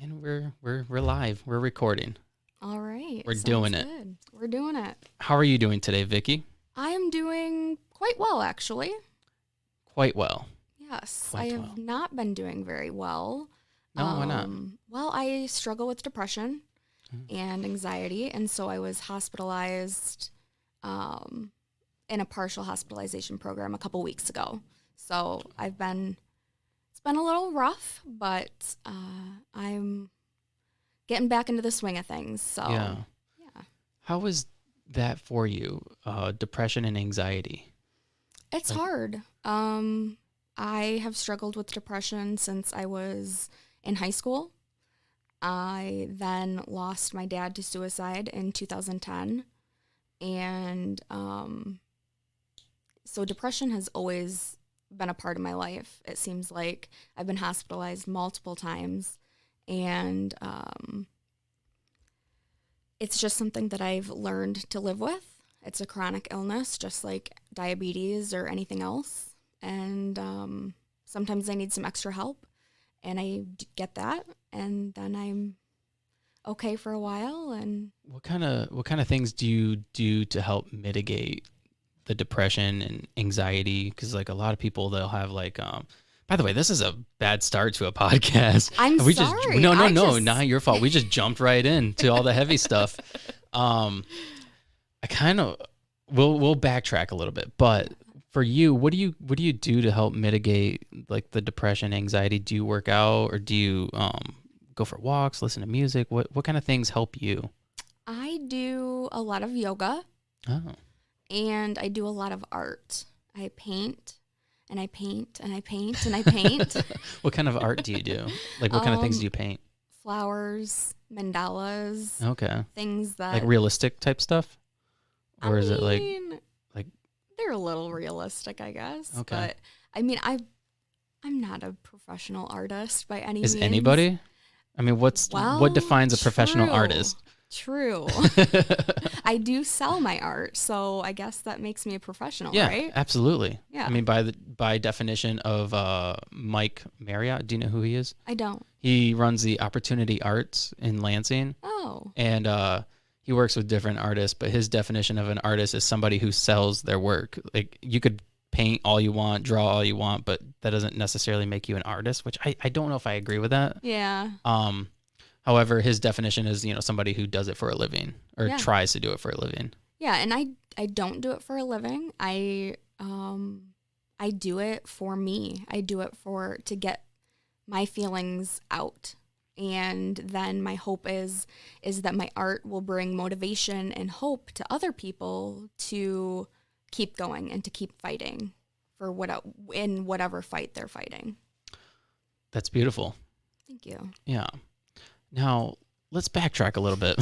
And we're live. We're recording. All right. We're doing it. Good. We're doing it. How are you doing today, Vicky? I am doing quite well, actually. Quite well. Yes. Quite I have well. not been doing very well. No, why not? Well, I struggle with depression and anxiety, and so I was hospitalized in a partial hospitalization program a couple weeks ago. So it's been a little rough, but I'm getting back into the swing of things. So Yeah. How was that for you? Depression and anxiety. It's hard. I have struggled with depression since I was in high school. I then lost my dad to suicide in 2010. And so depression has always been a part of my life. It seems like I've been hospitalized multiple times. And it's just something that I've learned to live with. It's a chronic illness, just like diabetes or anything else. And sometimes I need some extra help, and I get that, and then I'm okay for a while. And what kind of things do you do to help mitigate the depression and anxiety? Because like a lot of people, they'll have like by the way, this is a bad start to a podcast. I'm sorry. No, not your fault. We just jumped right into all the heavy stuff. I kind of we'll backtrack a little bit, but for you, what do you do to help mitigate like the depression, anxiety? Do you work out, or do you go for walks, listen to music? What kind of things help you? I do a lot of yoga. Oh. And I do a lot of art. I paint. And I paint, and I paint, and I paint. What kind of art do you do? Like, what kind of things do you paint? Flowers, mandalas. Okay. Things that... Like realistic type stuff? Or is it like... They're a little realistic, I guess. Okay. But, I mean, I'm not a professional artist by any means. Is anybody? I mean, what defines a professional artist? True. I do sell my art, so I guess that makes me a professional, yeah, right? Absolutely. Yeah. I mean, by definition of Mike Marriott, do you know who he is? I don't. He runs the Opportunity Arts in Lansing. Oh. And he works with different artists, but his definition of an artist is somebody who sells their work. Like, you could paint all you want, draw all you want, but that doesn't necessarily make you an artist, which I don't know if I agree with that. Yeah. However, his definition is, somebody who does it for a living or tries to do it for a living. Yeah, and I don't do it for a living. I do it for me. I do it to get my feelings out. And then my hope is that my art will bring motivation and hope to other people to keep going and to keep fighting in whatever fight they're fighting. That's beautiful. Thank you. Yeah. Now, let's backtrack a little bit.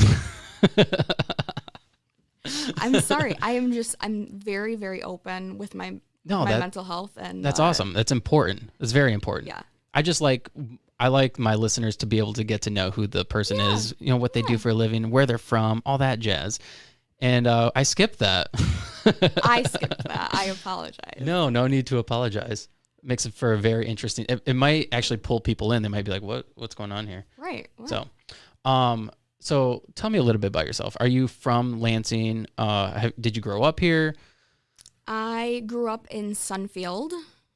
I'm sorry. I'm very, very open with my mental health. And that's awesome. That's important. It's very important. Yeah. I like my listeners to be able to get to know who the person is, what they do for a living, where they're from, all that jazz. And I skipped that. I skipped that. I apologize. No need to apologize. Makes it for a very interesting. It might actually pull people in. They might be like, "What's going on here?" Right. Wow. So tell me a little bit about yourself. Are you from Lansing? Did you grow up here? I grew up in Sunfield,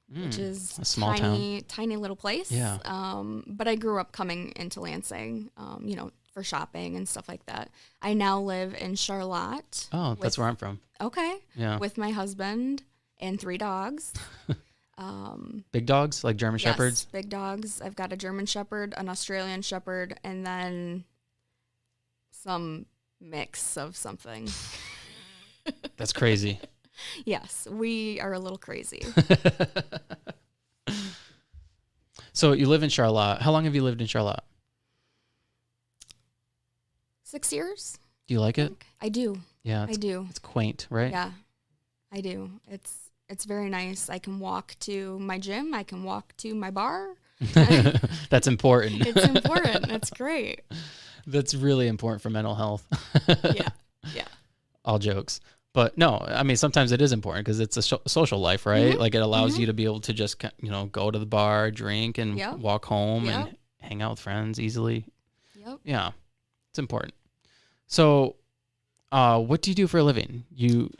which is a small town, tiny little place. Yeah. But I grew up coming into Lansing, for shopping and stuff like that. I now live in Charlotte. Oh, that's where I'm from. Okay. Yeah. With my husband and 3 dogs. Big dogs, like German Shepherds? Big dogs. I've got a German Shepherd, an Australian Shepherd, and then some mix of something. That's crazy. Yes, we are a little crazy. So you live in Charlotte. How long have you lived in Charlotte? 6 years. Do you like it? I do. Yeah, I do. It's quaint, right? Yeah, I do. It's very nice. I can walk to my gym. I can walk to my bar. That's important. It's important. That's great. That's really important for mental health. Yeah. All jokes. But no, I mean, sometimes it is important because it's a social life, right? Mm-hmm. Like it allows you to be able to just, go to the bar, drink, and walk home and hang out with friends easily. Yep. Yeah, it's important. So, what do you do for a living? You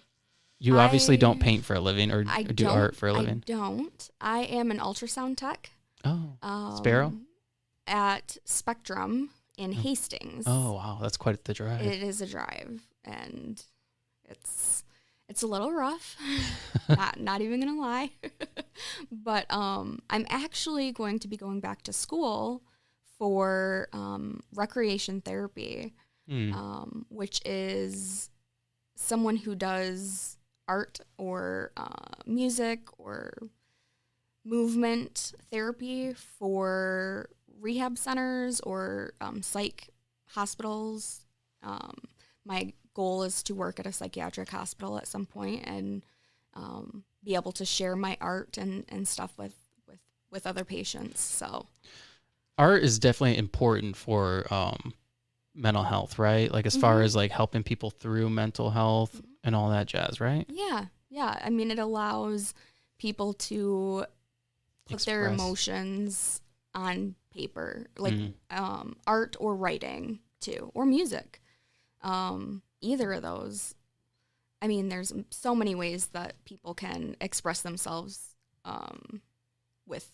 obviously don't paint for a living or do art for a living. I don't. I am an ultrasound tech. Oh, Sparrow? At Spectrum in Oh. Hastings. Oh, wow. That's quite the drive. It is a drive, and it's a little rough. not even gonna lie. But I'm actually going to be going back to school for recreation therapy, which is someone who does art or music or movement therapy for rehab centers or psych hospitals. My goal is to work at a psychiatric hospital at some point and be able to share my art and stuff with other patients. So art is definitely important for mental health, right? Like as far as like helping people through mental health and all that jazz, right? Yeah. I mean, it allows people to put their emotions on paper, like art or writing too, or music. Either of those. I mean, there's so many ways that people can express themselves with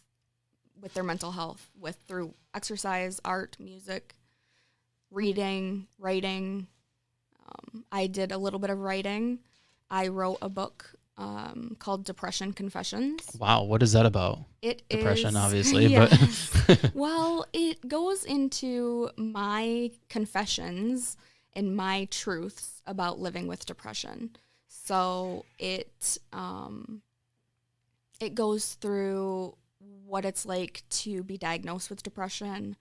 their mental health, through exercise, art, music, reading, writing. I did a little bit of writing. I wrote a book called Depression Confessions. Wow, what is that about? Depression, obviously, yes. but well, it goes into my confessions and my truths about living with depression. So it goes through what it's like to be diagnosed with depression,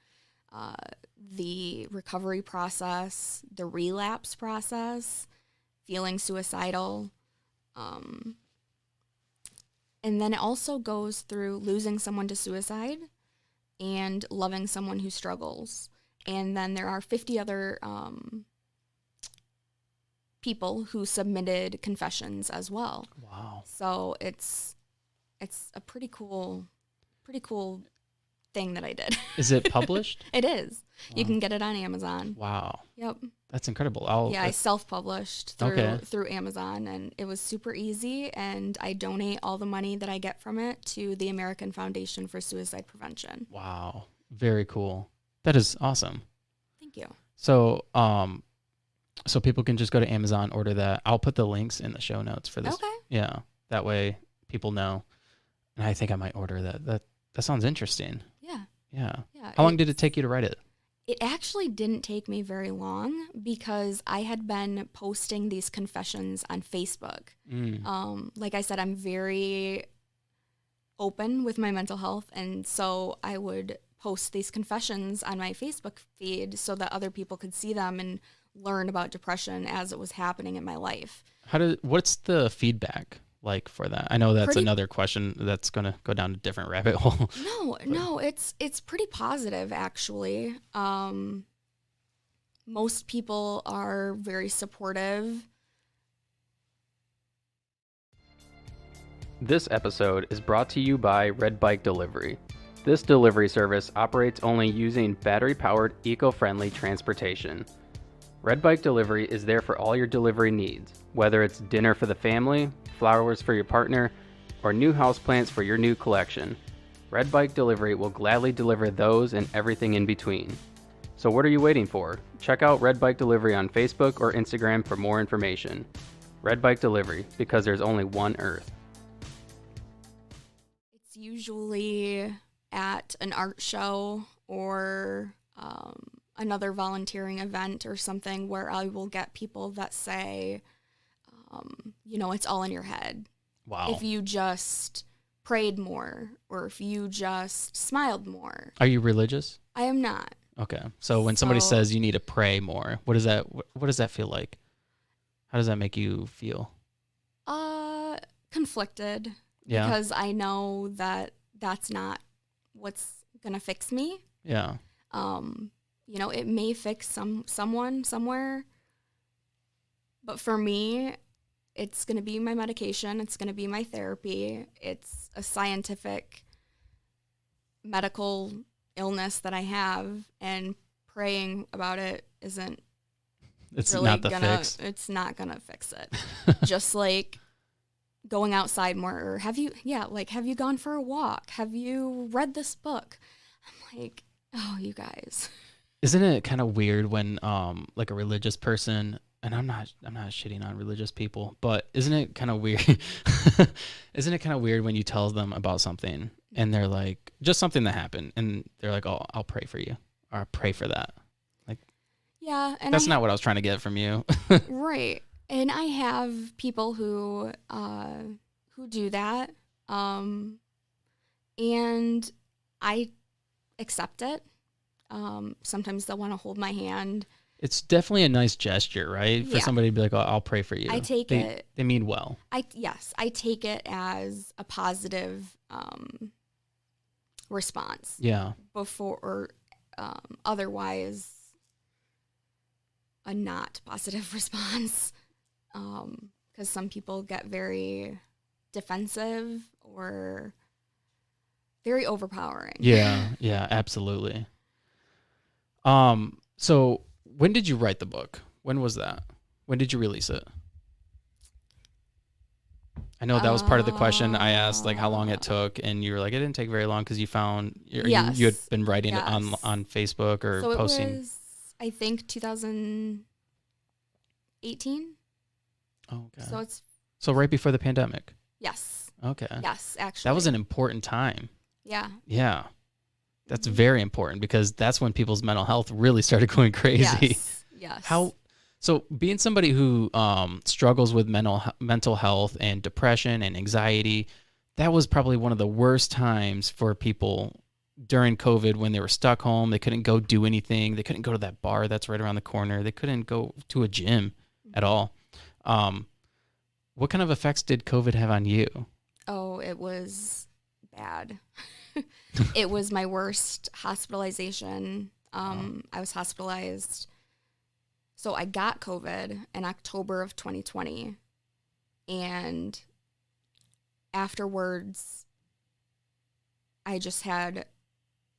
the recovery process, the relapse process, feeling suicidal. And then it also goes through losing someone to suicide and loving someone who struggles. And then there are 50 other people who submitted confessions as well. Wow. So it's a pretty cool thing that I did. Is it published? It is. Wow. You can get it on Amazon. Wow. Yep. That's incredible. I self-published through Amazon, and it was super easy, and I donate all the money that I get from it to the American Foundation for Suicide Prevention. Wow. Very cool. That is awesome. Thank you. So, so people can just go to Amazon, order that. I'll put the links in the show notes for this. Okay. Yeah. That way people know. And I think I might order that. That sounds interesting. Yeah. Yeah. How long did it take you to write it? It actually didn't take me very long because I had been posting these confessions on Facebook. Like I said, I'm very open with my mental health, and so I would post these confessions on my Facebook feed so that other people could see them and learn about depression as it was happening in my life. What's the feedback like for that? I know that's another question that's going to go down a different rabbit hole. No, it's pretty positive actually. Most people are very supportive. This episode is brought to you by Red Bike Delivery. This delivery service operates only using battery-powered, eco-friendly transportation. Red Bike Delivery is there for all your delivery needs, whether it's dinner for the family, flowers for your partner, or new houseplants for your new collection. Red Bike Delivery will gladly deliver those and everything in between. So what are you waiting for? Check out Red Bike Delivery on Facebook or Instagram for more information. Red Bike Delivery, because there's only one Earth. It's usually at an art show or another volunteering event or something where I will get people that say, it's all in your head. Wow. If you just prayed more or if you just smiled more. Are you religious? I am not. Okay. So when somebody says you need to pray more, what does that feel like? How does that make you feel? Conflicted. Yeah. Because I know that that's not what's going to fix me. Yeah. It may fix someone somewhere, but for me, it's going to be my medication. It's going to be my therapy. It's a scientific medical illness that I have, and praying about it isn't It's really not the gonna, fix. it's not gonna fix it. Just like going outside more, or have you gone for a walk? Have you read this book? I'm like, oh, you guys. Isn't it kind of weird when like a religious person, and I'm not shitting on religious people, but isn't it kind of weird? Isn't it kind of weird when you tell them about something and they're like, just something that happened, and they're like, "Oh, I'll pray for you," or "I'll pray for that." Like, Yeah, and that's not what I was trying to get from you. right. And I have people who do that, and I accept it. Sometimes they'll want to hold my hand. It's definitely a nice gesture, right? For Yeah. somebody to be like, "Oh, I'll pray for you." I take it. They mean well. I take it as a positive response. Yeah. Before or otherwise a not positive response. Because some people get very defensive or very overpowering. Yeah, yeah, absolutely. So when did you write the book? When was that? When did you release it? I know that was part of the question I asked, like how long it took, and you were like, it didn't take very long because you found Yes. you had been writing it Yes. on Facebook or So posting. it was, I think, 2018. Oh, okay. So right before the pandemic. yes. Okay. Yes, actually. That was an important time. Yeah. Yeah. That's very important because that's when people's mental health really started going crazy. Yes. So being somebody who struggles with mental health and depression and anxiety, that was probably one of the worst times for people during COVID when they were stuck home. They couldn't go do anything. They couldn't go to that bar that's right around the corner. They couldn't go to a gym at all. What kind of effects did COVID have on you? Oh, it was bad. It was my worst hospitalization. I was hospitalized. So I got COVID in October of 2020. And afterwards, I just had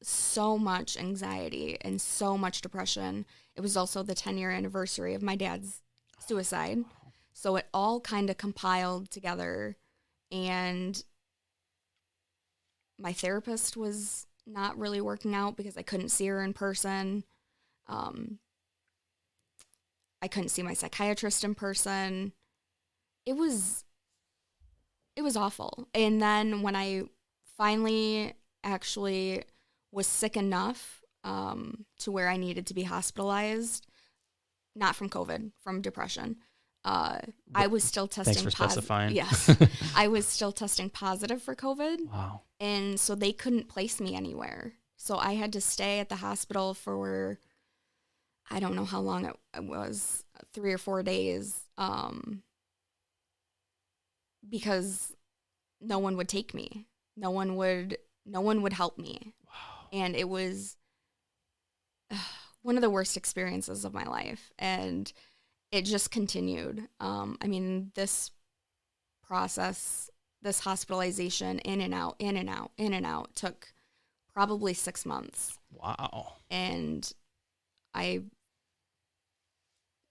so much anxiety and so much depression. It was also the 10-year anniversary of my dad's suicide. So it all kind of compiled together. And my therapist was not really working out because I couldn't see her in person. I couldn't see my psychiatrist in person. It was awful. And then when I finally actually was sick enough to where I needed to be hospitalized, not from COVID, from depression, I was still testing Thanks for specifying. Yes. I was still testing positive for COVID. Wow. And so they couldn't place me anywhere. So I had to stay at the hospital for, I don't know how long it was, 3 or 4 days, because no one would take me. No one would help me. Wow. And it was one of the worst experiences of my life. And it just continued. I mean, this process, this hospitalization, in and out, took probably 6 months. Wow. And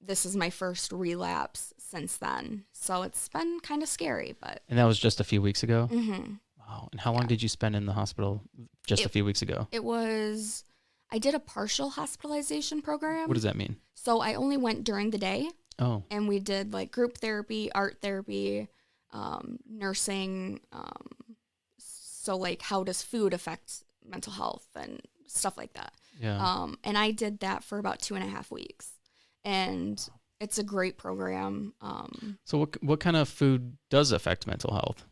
this is my first relapse since then. So it's been kind of scary, but. And that was just a few weeks ago? Mm-hmm. Wow. And how long did you spend in the hospital just a few weeks ago? I did a partial hospitalization program. What does that mean? So I only went during the day. Oh. And we did like group therapy, art therapy, nursing. So like how does food affect mental health and stuff like that. Yeah. And I did that for about 2.5 weeks. And it's a great program. So what kind of food does affect mental health?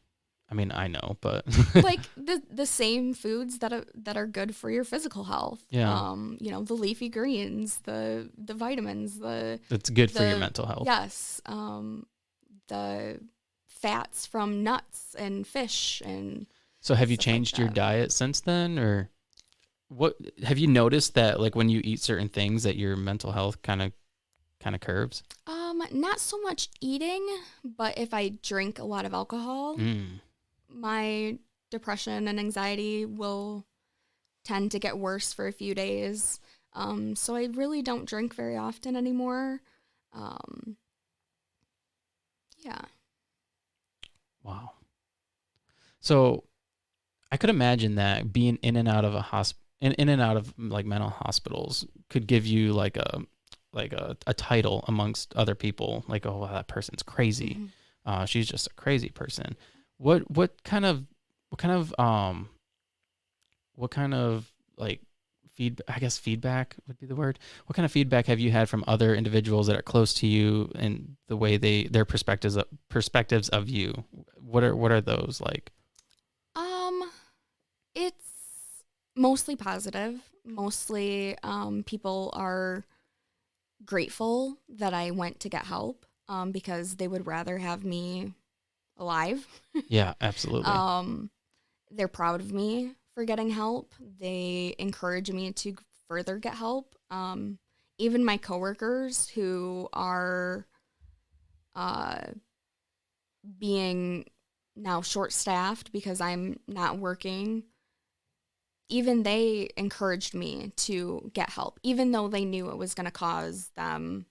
I mean, I know, but like the same foods that are good for your physical health. Yeah. The leafy greens, the vitamins, it's good for your mental health. Yes. The fats from nuts and fish and. So have you changed your diet since then, or what have you noticed that like when you eat certain things that your mental health kind of curbs? Not so much eating, but if I drink a lot of alcohol, my depression and anxiety will tend to get worse for a few days. So I really don't drink very often anymore. Um, yeah. Wow. So I could imagine that being in and out of in and out of like mental hospitals could give you like a title amongst other people. Like, oh, wow, that person's crazy. hmm She's just a crazy person. What kind of what kind of what kind of like I guess feedback would be the word. What kind of feedback have you had from other individuals that are close to you and the way their perspectives of you? What are those like? Um, it's mostly positive. Mostly, people are grateful that I went to get help, because they would rather have me alive. Yeah, absolutely. Um, they're proud of me for getting help. They encourage me to further get help. Even my coworkers who are uh, being now short staffed because I'm not working, even they encouraged me to get help, even though they knew it was going to cause them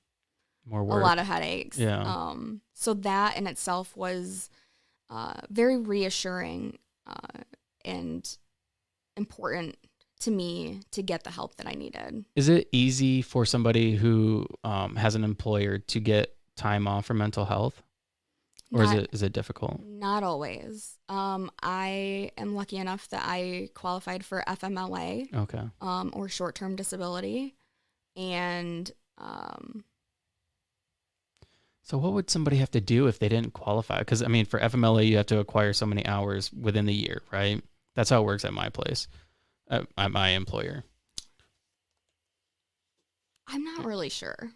More a lot work. of headaches. Yeah. So that in itself was very reassuring and important to me to get the help that I needed. Is it easy for somebody who has an employer to get time off for mental health, or Not is it difficult? not always. I am lucky enough that I qualified for FMLA, Okay. or short term disability, and So what would somebody have to do if they didn't qualify? Because I mean, for FMLA, you have to acquire so many hours within the year, right? That's how it works at my place, at my employer. I'm not really sure,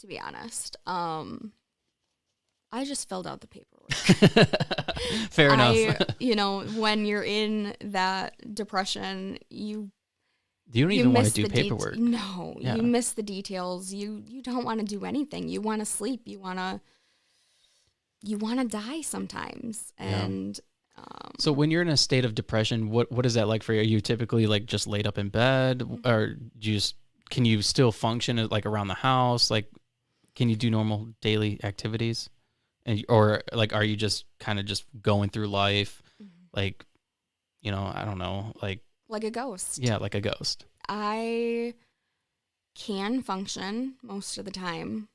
to be honest. I just filled out the paperwork. Fair enough. When you're in that depression, You don't you even want to miss do the paperwork. no, Yeah. you miss the details. You don't want to do anything. You want to sleep. You want to die sometimes. Yeah. And So when you're in a state of depression, what is that like for you? Are you typically like just laid up in bed, or do you just can you still function like around the house? Like, can you do normal daily activities, and or like are you just kind of just going through life, like I don't know, like a ghost. yeah, like a ghost. I can function most of the time,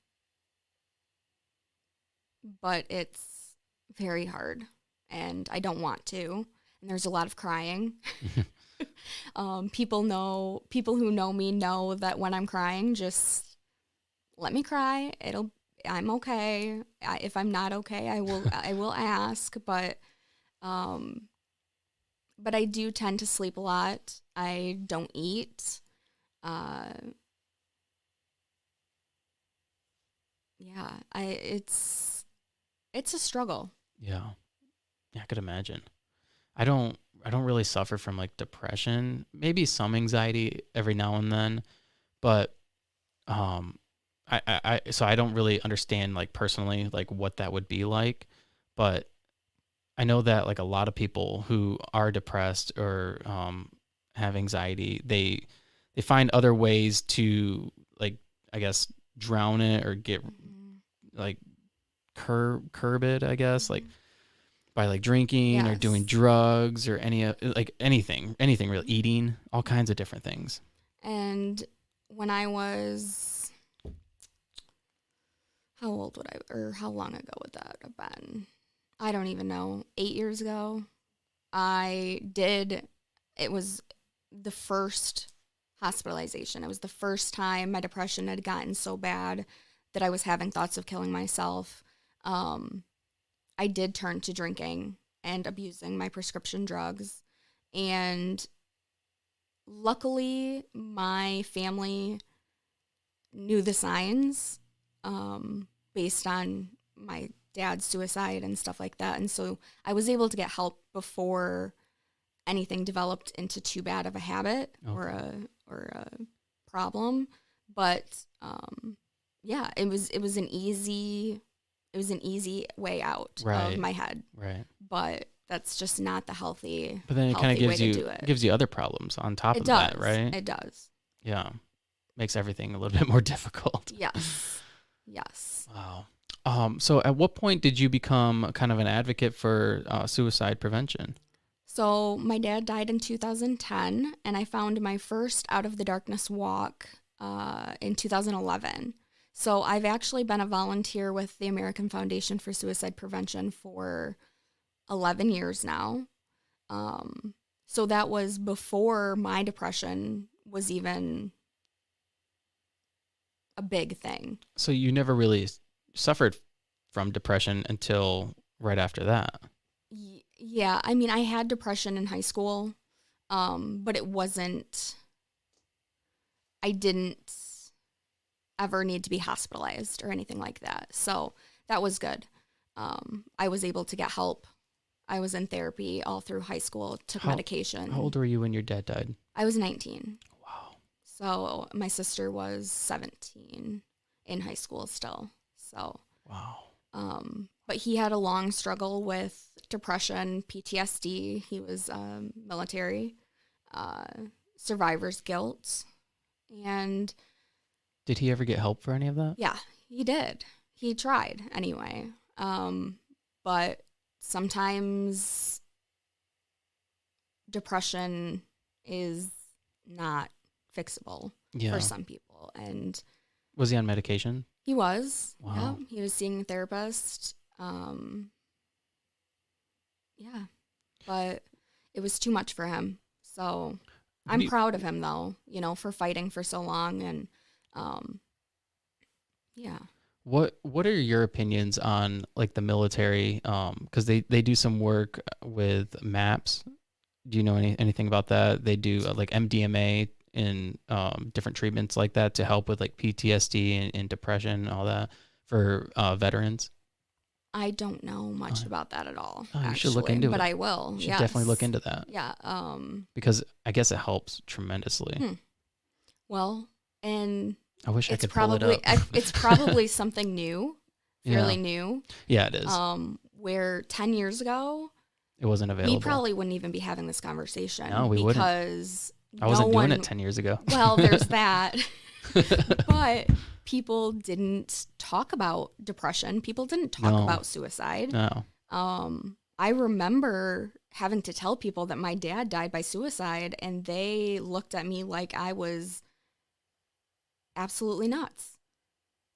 but it's very hard and I don't want to. And there's a lot of crying. People who know me know that when I'm crying, just let me cry. I'm okay. If I'm not okay, I will ask, um, but I do tend to sleep a lot. I don't eat. Uh, yeah, it's a struggle. Yeah, yeah, I could imagine. I don't I don't really suffer from like depression, maybe some anxiety every now and then, but um so I don't really understand like personally like what that would be like, but I know that like a lot of people who are depressed or have anxiety, they find other ways to like I guess drown it or get hmm like curb it, I guess, like hmm by like drinking or doing Yes. drugs or like anything really, eating, all kinds of different things. And when I was, how old would or how long ago would that have been? I don't even know. 8 years ago, it was the first hospitalization. It was the first time my depression had gotten so bad that I was having thoughts of killing myself. Um, I did turn to drinking and abusing my prescription drugs. And luckily, my family knew the signs, based on my dad's suicide and stuff like that. And so I was able to get help before anything developed into too bad of a habit or Okay. a problem. But yeah, it was an easy way out of Right. my head. Right. But that's just not the But then it kind of healthy way to do it. gives you other problems on top It of that, does. right? It does. Yeah. makes everything a little bit more difficult. Yes. Yes. Wow. So at what point did you become kind of an advocate for suicide prevention? So my dad died in 2010, and I found my first Out of the Darkness walk in 2011. So I've actually been a volunteer with the American Foundation for Suicide Prevention for 11 years now. So that was before my depression was even a big thing. So you never really suffered from depression until right after that. Yeah, I mean, I had depression in high school, but it wasn't, I didn't ever need to be hospitalized or anything like that. So that was good. I was able to get help. I was in therapy all through high school, took medication. How old were you when your dad died? I was 19. Wow. So my sister was 17 in high school still. So, wow. But he had a long struggle with depression, PTSD. He was military, survivor's guilt. And did he ever get help for any of that? yeah, he did. He tried anyway. But sometimes depression is not fixable for some people. And was he on medication? He was. Wow. Yeah, he was seeing a therapist. Yeah, but it was too much for him. So I'm proud of him, though, for fighting for so long. And yeah. What are your opinions on like the military? Because they do some work with MAPS. Do you know anything about that? They do like MDMA and different treatments like that to help with like PTSD and depression and all that for veterans. I don't know much about that at all. Oh, you should look into it. But I will. You should definitely look into that. Yeah. Because I guess it helps tremendously. Well, and I wish I could pull it up. It's probably something new, fairly new. Yeah, it is. Where 10 years ago, it wasn't available. We probably wouldn't even be having this conversation. No, we wouldn't. Because I wasn't doing it 10 years ago. Well, there's that. But people didn't talk about depression. People didn't talk about suicide. No. I remember having to tell people that my dad died by suicide, and they looked at me like I was absolutely nuts.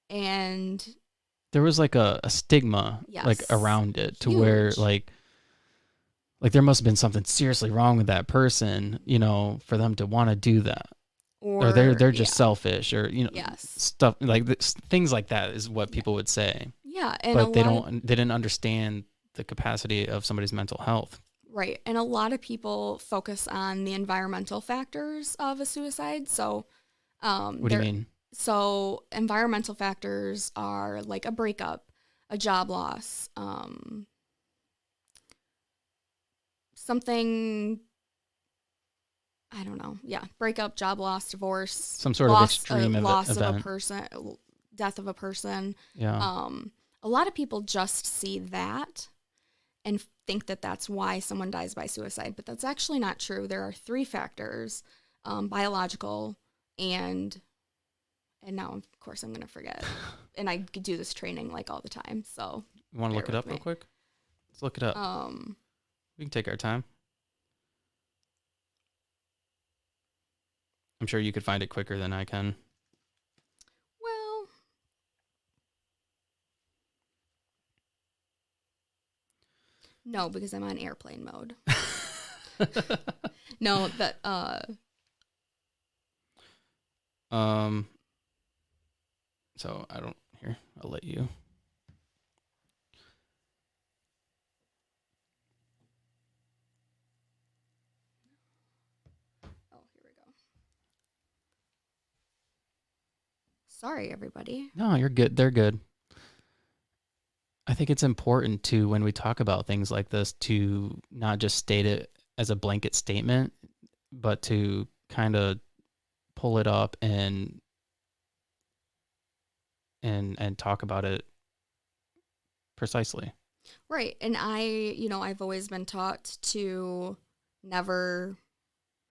And there was like a stigma like around it to where like there must have been something seriously wrong with that person, for them to want to do that. Or they're just selfish or, stuff like this, things like that is what people would say. Yeah. And but they didn't understand the capacity of somebody's mental health. Right. And a lot of people focus on the environmental factors of a suicide. So, what do you mean? So environmental factors are like a breakup, a job loss, something, I don't know. Yeah. Breakup, job loss, divorce. Some sort of extreme loss event. of a person, death of a person. Yeah. A lot of people just see that and think that that's why someone dies by suicide, but that's actually not true. There are 3 factors, biological and now, of course, I'm going to forget. And I do this training like all the time. So you want to look it up real quick? Let's look it up. We can take our time. I'm sure you could find it quicker than I can. Well, no, because I'm on airplane mode. No, that so I don't here, I'll let you. Oh, here we go. Sorry, everybody. No, you're good. They're good. I think it's important to, when we talk about things like this, to not just state it as a blanket statement, but to kind of pull it up and talk about it precisely. Right. And I've always been taught to never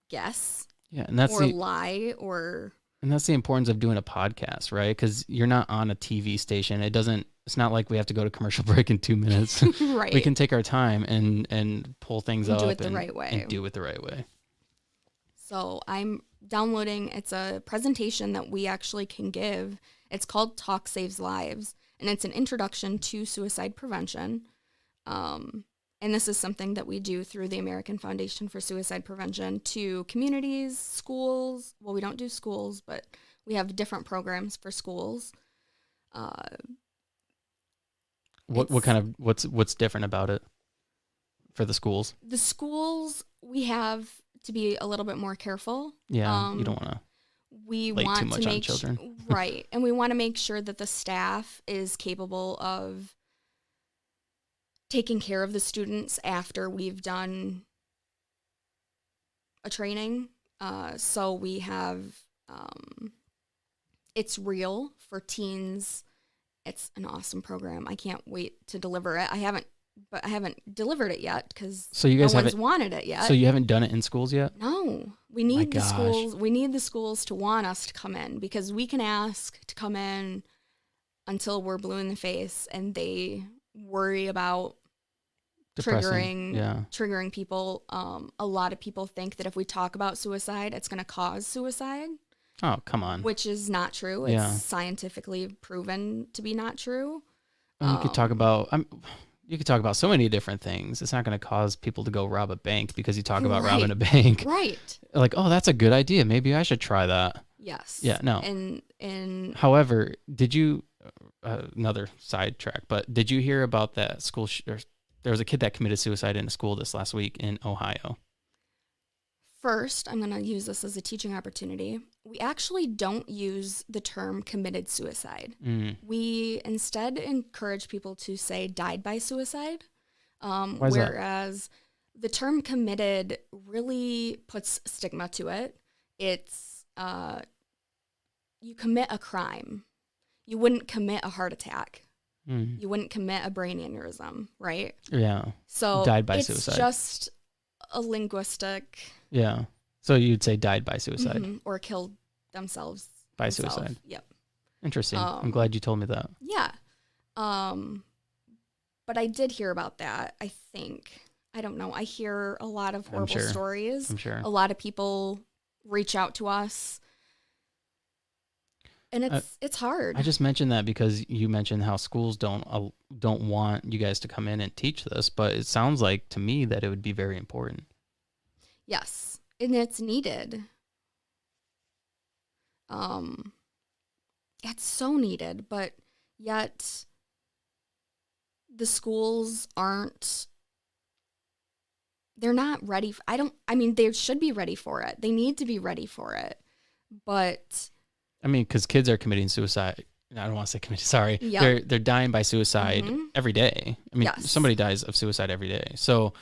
guess and that's or lie or And that's the importance of doing a podcast, right? Because you're not on a TV station. It's not like we have to go to commercial break in 2 minutes. Right. We can take our time and pull things And up do it the right way. and do it the right way. So I'm downloading, it's a presentation that we actually can give. It's called Talk Saves Lives, and it's an introduction to suicide prevention. And this is something that we do through the American Foundation for Suicide Prevention to communities, schools. Well, we don't do schools, but we have different programs for schools. What's different about it for the schools? The schools, we have to be a little bit more careful. Yeah, you don't want to. We lay want too much to on make children. Right, and we want to make sure that the staff is capable of taking care of the students after we've done a training. So we have It's Real for teens. It's an awesome program. I can't wait to deliver it. I haven't delivered it yet because you guys no one's wanted it yet. So you haven't done it in schools yet? No, we need the schools. We need the schools to want us to come in, because we can ask to come in until we're blue in the face, and they worry about triggering people. A lot of people think that if we talk about suicide, it's going to cause suicide. Oh, come on. Which is not true. It's scientifically proven to be not true. You could talk about so many different things. It's not going to cause people to go rob a bank because you talk about robbing a bank. Right. Like, oh, that's a good idea. Maybe I should try that. Yes. Yeah, no. And however, did you, another sidetrack, but did you hear about that school? There was a kid that committed suicide in a school this last week in Ohio. First, I'm going to use this as a teaching opportunity. We actually don't use the term committed suicide. We instead encourage people to say died by suicide, whereas the term committed really puts stigma to it. It's you commit a crime. You wouldn't commit a heart attack. You wouldn't commit a brain aneurysm, right? Yeah. So died by suicide. It's just a linguistic. Yeah. So you'd say died by suicide. Or killed themselves. By suicide. Yep. Interesting. I'm glad you told me that. Yeah. But I did hear about that, I think. I don't know. I hear a lot of horrible stories. I'm sure. A lot of people reach out to us. And it's hard. I just mentioned that because you mentioned how schools don't want you guys to come in and teach this, but it sounds like to me that it would be very important. Yes, and it's needed. It's so needed, but yet the schools they're not ready. They should be ready for it. They need to be ready for it, but because kids are committing suicide. I don't want to say committing. Sorry, they're dying by suicide every day. Somebody dies of suicide every day. So,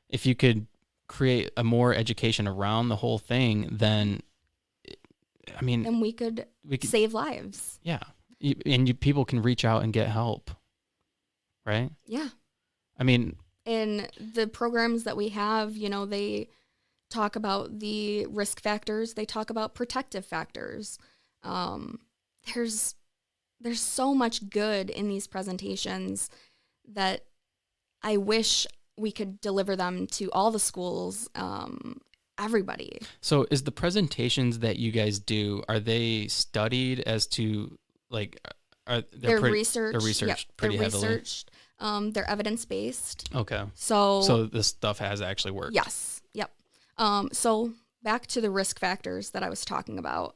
if you could create a more education around the whole thing, then, then we could save lives. Yeah, people can reach out and get help, right? Yeah. In the programs that we have, they talk about the risk factors. They talk about protective factors. There's so much good in these presentations that I wish we could deliver them to all the schools, everybody. So is the presentations that you guys do, are they studied as to they're researched? They're researched pretty heavily. Researched. They're evidence-based. Okay. So this stuff has actually worked. Yes. Yep. So back to the risk factors that I was talking about.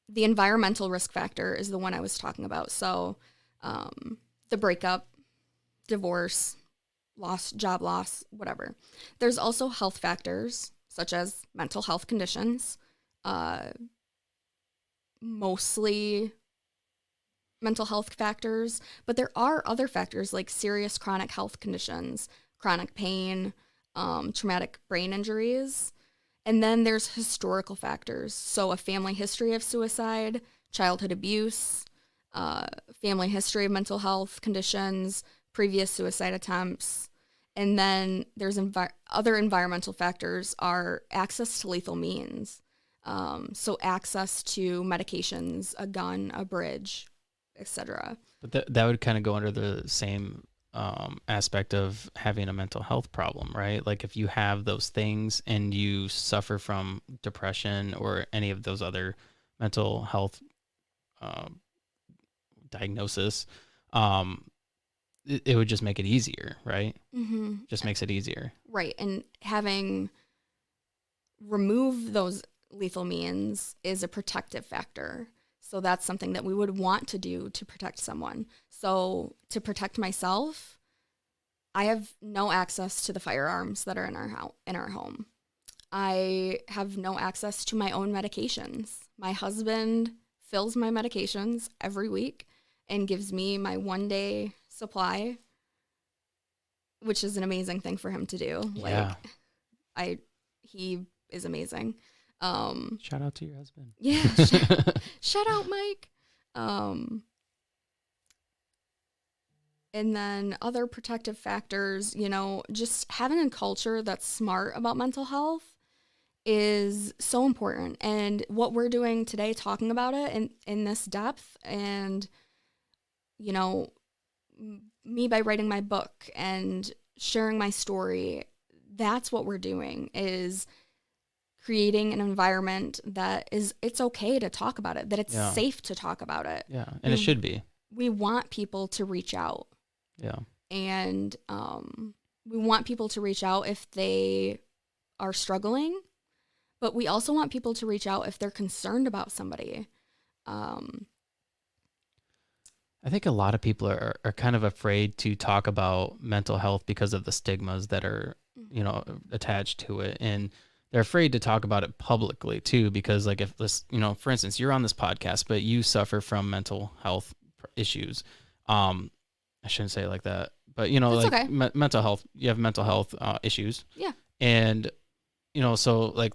The environmental risk factor is the one I was talking about. So the breakup, divorce, job loss, whatever. There's also health factors such as mental health conditions, mostly mental health factors, but there are other factors like serious chronic health conditions, chronic pain, traumatic brain injuries. And then there's historical factors. So a family history of suicide, childhood abuse, family history of mental health conditions, previous suicide attempts. And then there's other environmental factors are access to lethal means. So access to medications, a gun, a bridge, etc. But that would kind of go under the same aspect of having a mental health problem, right? Like if you have those things and you suffer from depression or any of those other mental health um, diagnosis, it would just make it easier, right? Mm-hmm. Just makes it easier. Right. And having remove those lethal means is a protective factor. So that's something that we would want to do to protect someone. So to protect myself, I have no access to the firearms that are in our home. I have no access to my own medications. My husband fills my medications every week and gives me my 1-day supply, which is an amazing thing for him to do. Yeah. He is amazing. Shout out to your husband. Yeah. Shout out, Mike. And then other protective factors, just having a culture that's smart about mental health is so important. And what we're doing today, talking about it in this depth, and, me by writing my book and sharing my story, that's what we're doing, is creating an environment that it's okay to talk about it, that it's safe to talk about it. Yeah, and it should be. We want people to reach out. Yeah. And we want people to reach out if they are struggling, but we also want people to reach out if they're concerned about somebody. I think a lot of people are kind of afraid to talk about mental health because of the stigmas that are, attached to it. And they're afraid to talk about it publicly too, because like if this, for instance, you're on this podcast, but you suffer from mental health issues. I shouldn't say it like that, but okay. mental health, you have mental health issues. Yeah. And, so like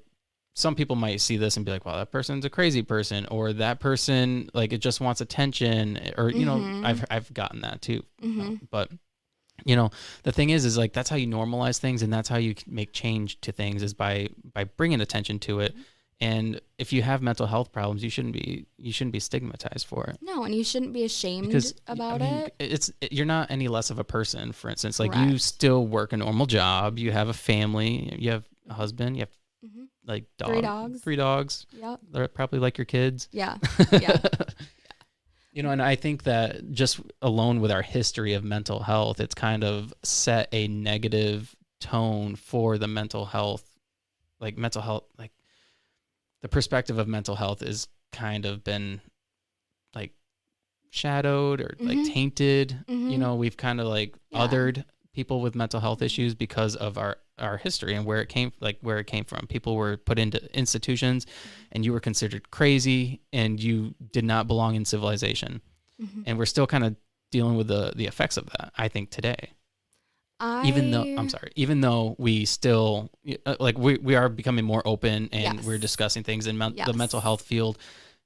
some people might see this and be like, wow, that person's a crazy person, or that person, like, it just wants attention, or, I've gotten that too. But, the thing is like, that's how you normalize things. And that's how you make change to things, is by bringing attention to it. And if you have mental health problems, you shouldn't be stigmatized for it. No, and you shouldn't be ashamed about it. You're not any less of a person. For instance, like you still work a normal job, you have a family, you have a husband, you have like 3 dogs. Yep. They're probably like your kids. Yeah. Yeah. And I think that just alone with our history of mental health, it's kind of set a negative tone for the mental health, like the perspective of mental health is kind of been like shadowed or like tainted. We've kind of like othered people with mental health issues because of our history and where it came from. People were put into institutions and you were considered crazy and you did not belong in civilization. And we're still kind of dealing with the effects of that, I think, today. Even though we still we are becoming more open and we're discussing things in the mental health field,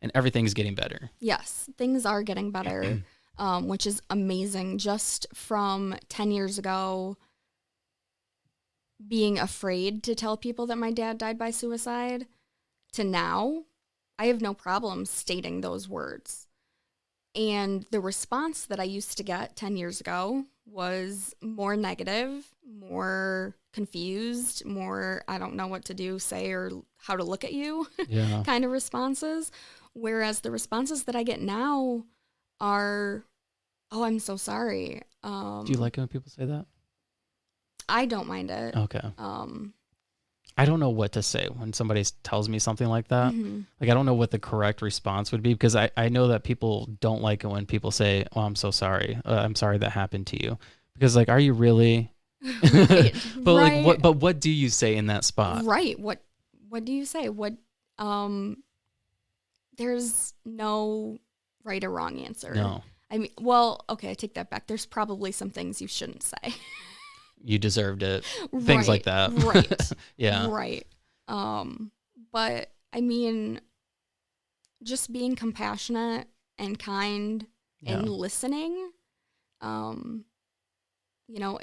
and everything's getting better. Yes, things are getting better, which is amazing. Just from 10 years ago, being afraid to tell people that my dad died by suicide, to now, I have no problem stating those words. And the response that I used to get 10 years ago was more negative, more confused, more I don't know what to do, say, or how to look at you kind of responses. Whereas the responses that I get now are, oh, I'm so sorry. Do you like it when people say that? I don't mind it. Okay. I don't know what to say when somebody tells me something like that. Like, I don't know what the correct response would be, because I know that people don't like it when people say, oh, I'm so sorry. I'm sorry that happened to you. Because like, are you really? Right. But what do you say in that spot? Right. What do you say? There's no right or wrong answer. No. I mean, well, okay, I take that back. There's probably some things you shouldn't say. You deserved it. Things like that. Right. Yeah. Right. But I mean, just being compassionate and kind and listening.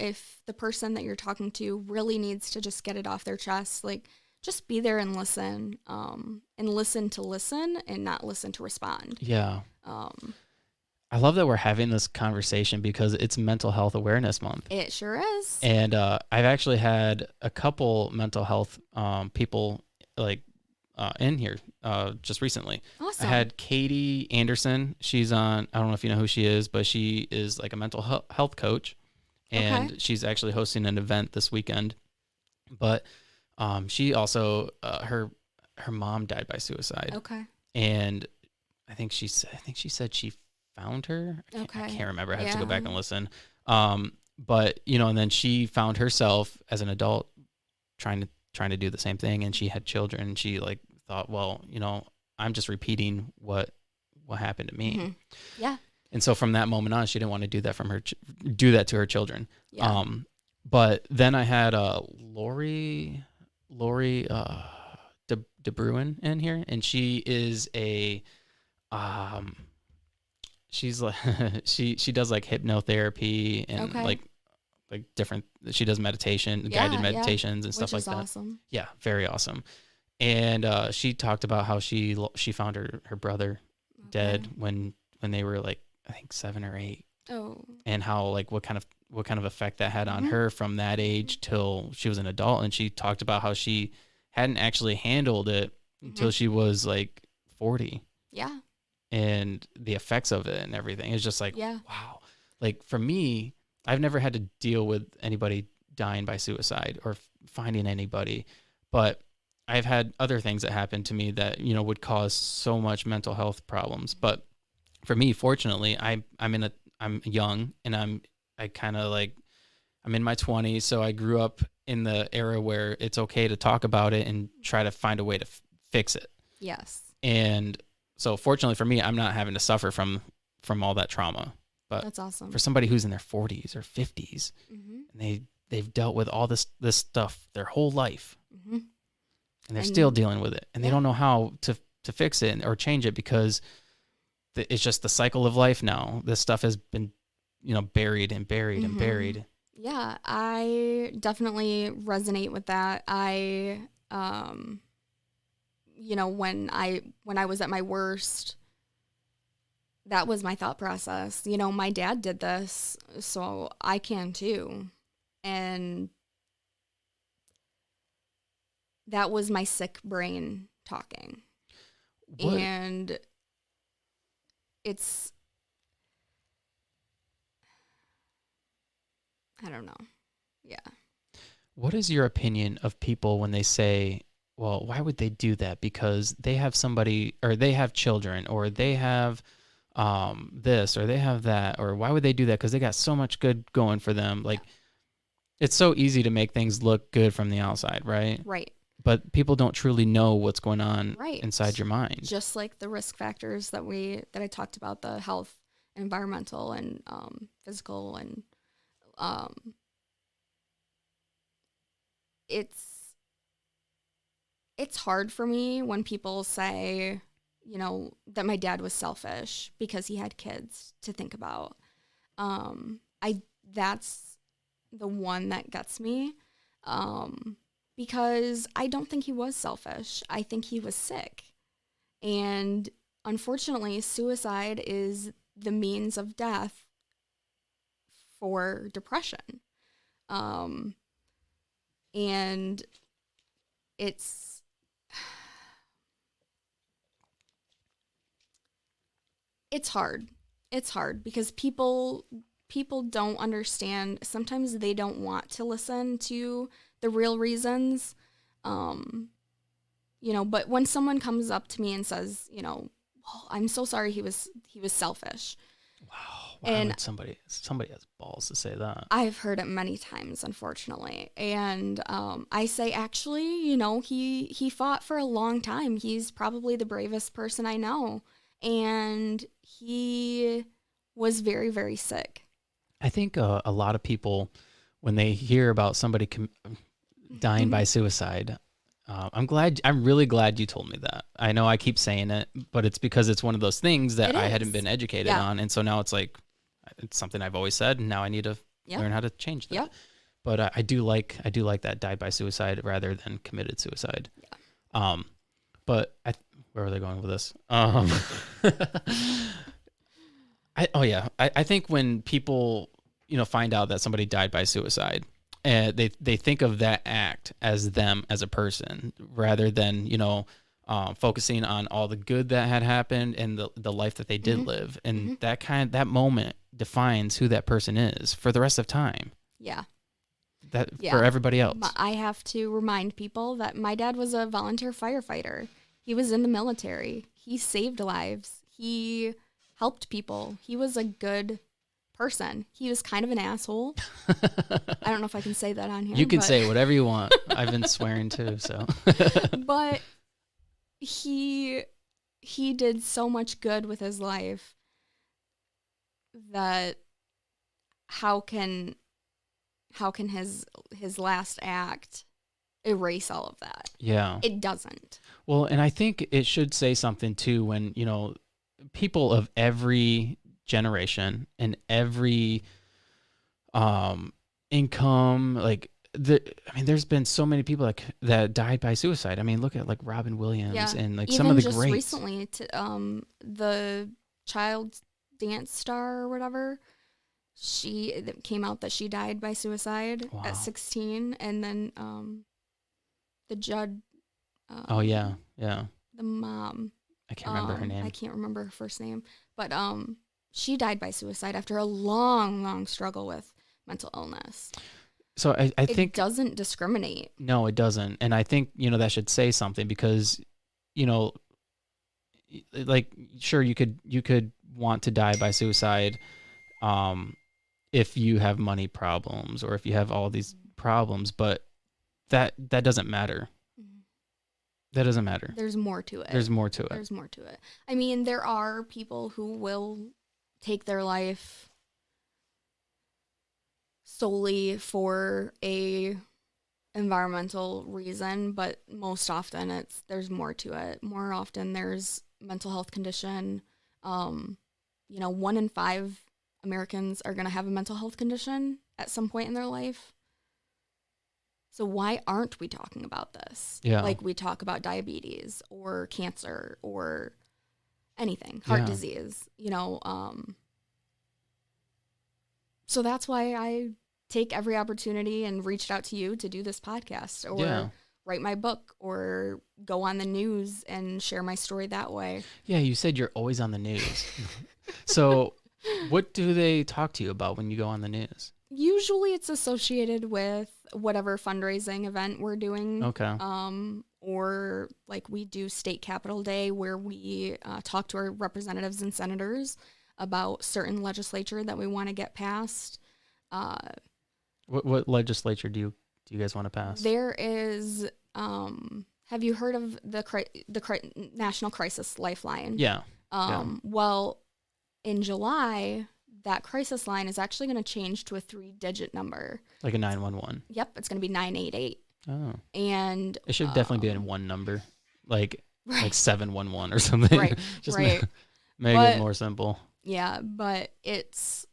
If the person that you're talking to really needs to just get it off their chest, like, just be there and listen to listen and not listen to respond. Yeah. Um, I love that we're having this conversation because it's Mental Health Awareness Month. it sure is. And I've actually had a couple mental health people like in here just recently. Awesome. I had Katie Anderson. She's on, I don't know if you know who she is, but she is like a mental health coach. And she's actually hosting an event this weekend. But she also, her mom died by suicide. Okay. And I think she said she found her. I can't remember. I have to go back and listen. But and then she found herself as an adult trying to do the same thing, and she had children. And she like thought, well, I'm just repeating what happened to me. Mm-hmm. Yeah. And so from that moment on, she didn't want to do that do that to her children. Yeah. But then I had Lori DeBruin in here, and she is a she's like she does like hypnotherapy and like different, she does meditation, guided meditations and stuff like that. Awesome. Yeah, very awesome. And she talked about how she found her brother dead when they were like, I think 7 or 8. Oh. And how like what kind of effect that had on her from that age till she was an adult. And she talked about how she hadn't actually handled it until she was like 40. Yeah. And the effects of it and everything. It's just like, wow. Like for me, I've never had to deal with anybody dying by suicide or finding anybody, but I've had other things that happened to me that, would cause so much mental health problems. But for me, fortunately, I'm young and I'm in my 20s. So I grew up in the era where it's okay to talk about it and try to find a way to fix it. Yes. And so fortunately for me, I'm not having to suffer from all that trauma. But that's awesome. For somebody who's in their 40s or 50s, and they've dealt with all this stuff their whole life, and they're still dealing with it, and they don't know how to fix it or change it because it's just the cycle of life now. This stuff has been, buried and buried and buried. Yeah, I definitely resonate with that. I, when I was at my worst, that was my thought process. My dad did this, so I can too. And that was my sick brain talking. What? And it's, I don't know. Yeah. What is your opinion of people when they say, well, why would they do that? Because they have somebody, or they have children, or they have this, or they have that, or why would they do that? Because they got so much good going for them. Like, it's so easy to make things look good from the outside, right? Right. But people don't truly know what's going on inside your mind. Just like the risk factors that I talked about, the health, environmental, and physical, and it's hard for me when people say, that my dad was selfish because he had kids to think about. That's the one that gets me. Because I don't think he was selfish. I think he was sick. And unfortunately, suicide is the means of death for depression. And it's hard. It's hard because people don't understand. Sometimes they don't want to listen to the real reasons, but when someone comes up to me and says, oh, I'm so sorry he was selfish. Wow. Why would somebody has balls to say that? I've heard it many times, unfortunately. And I say, actually, he fought for a long time. He's probably the bravest person I know. And he was very, very sick. I think a lot of people, when they hear about somebody dying by suicide, I'm really glad you told me that. I know I keep saying it, but it's because it's one of those things that I hadn't been educated on. And so now it's like, it's something I've always said, and now I need to learn how to change that. Yep. But I do like that died by suicide rather than committed suicide. Yeah. But where are they going with this? I think when people, find out that somebody died by suicide, they think of that act as them as a person rather than, focusing on all the good that had happened and the life that they did live. And that moment defines who that person is for the rest of time. Yeah. For everybody else. I have to remind people that my dad was a volunteer firefighter. He was in the military. He saved lives. He helped people. He was a good person. He was kind of an asshole. I don't know if I can say that on here. You can say whatever you want. I've been swearing too, so. But he did so much good with his life that how can his last act erase all of that? Yeah. It doesn't. Well, and I think it should say something too when, people of every generation and every income, there's been so many people that died by suicide. I mean, look at Robin Williams and even some of the just greats. Recently, the child dance star or whatever, it came out that she died by suicide at 16, and then the judge. The mom. I can't remember her name. I can't remember her first name, but she died by suicide after a long, long struggle with mental illness. So I think it doesn't discriminate. No, it doesn't, and I think that should say something because, sure you could want to die by suicide, if you have money problems or if you have all these problems, but that doesn't matter. That doesn't matter. There's more to it. There's more to it. I mean, there are people who will take their life solely for a environmental reason, but most often there's more to it. More often there's mental health condition. 1 in 5 Americans are going to have a mental health condition at some point in their life. So why aren't we talking about this? Yeah. Like we talk about diabetes or cancer or anything, heart disease, So that's why I take every opportunity and reached out to you to do this podcast or write my book or go on the news and share my story that way. Yeah, you said you're always on the news. So what do they talk to you about when you go on the news? Usually it's associated with whatever fundraising event we're doing. Okay. Or we do State Capitol Day where we talk to our representatives and senators about certain legislature that we want to get passed. What legislature do you guys want to pass? There is, have you heard of the National Crisis Lifeline? Yeah. Well, in July, that crisis line is actually going to change to a 3-digit number. Like a 911. Yep, it's going to be 988. Oh. And it should definitely be in one number, like 711 or something. Right. Just right. make it more simple. Yeah, but it's